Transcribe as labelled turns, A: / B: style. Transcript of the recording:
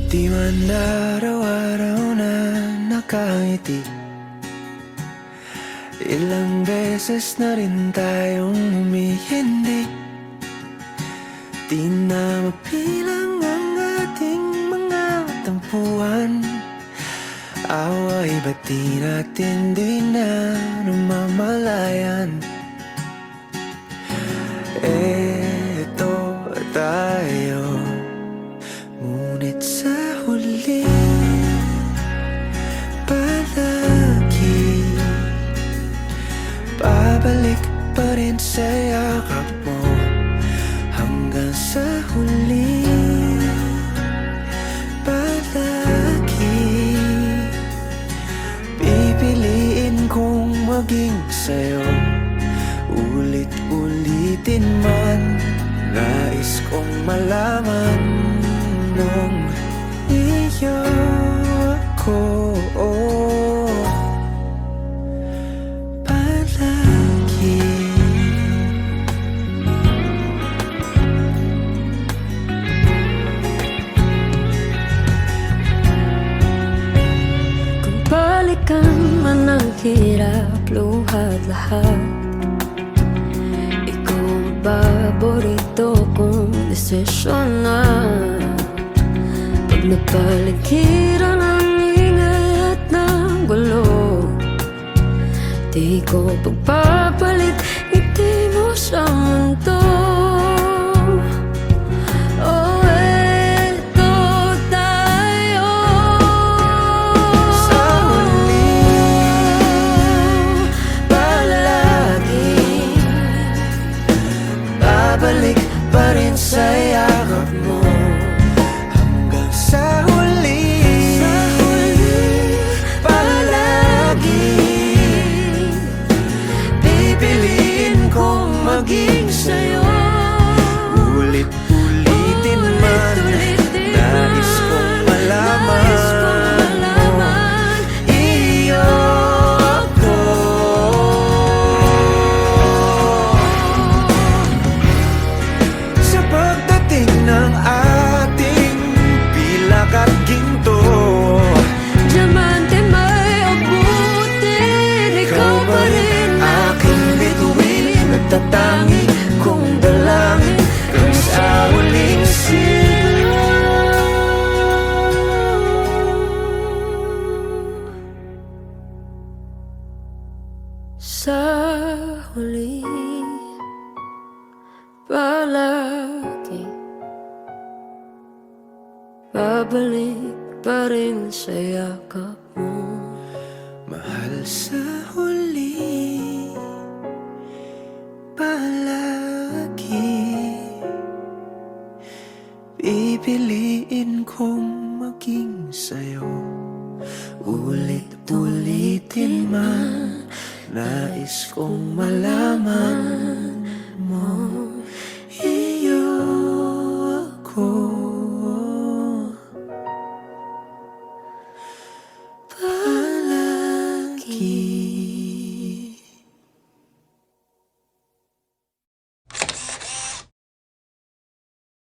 A: Di man araw-araw na nakangiti, ilang beses na rin tayong humihindi. Di na mapilang ang ating mga tampuhan. Away ba't di natin di na namamalayan? Eto tayo, ngunit sa huli palagi babalik pa rin sa yakap mo. Hanggang sa huli palagi pipiliin kong maging sa'yo. Ulit-ulitin man, nais kong malaman nung iyo ako palagi.
B: Kung balikan man ang hirap, luhat lahat, ikaw ang paborito kong desisyon na. Pag napaligiran ang ingay at ng gulo, di ko pagpapalit ngiti mo sa mundo. Oh, eto tayo
A: Sa huli palagi babalik pa rin sa yakap mo. Hanggang sa huli palagi pipiliin kong maging sa'yo. Ulit-ulitin man, nais kong malaman iyo ako. Sa pagdating ng ating pilak at ginto,
B: diamante may abutin, ikaw pa rin
A: aking bituin, nagtatangi kong dalangin hanggang sa huling sigaw.
B: sa huli palagi babalik pa rin sa yakap mo.
A: Mahal, sa huli palagi pipiliin kong maging sa'yo. Ulit-ulitin man, nais kong malaman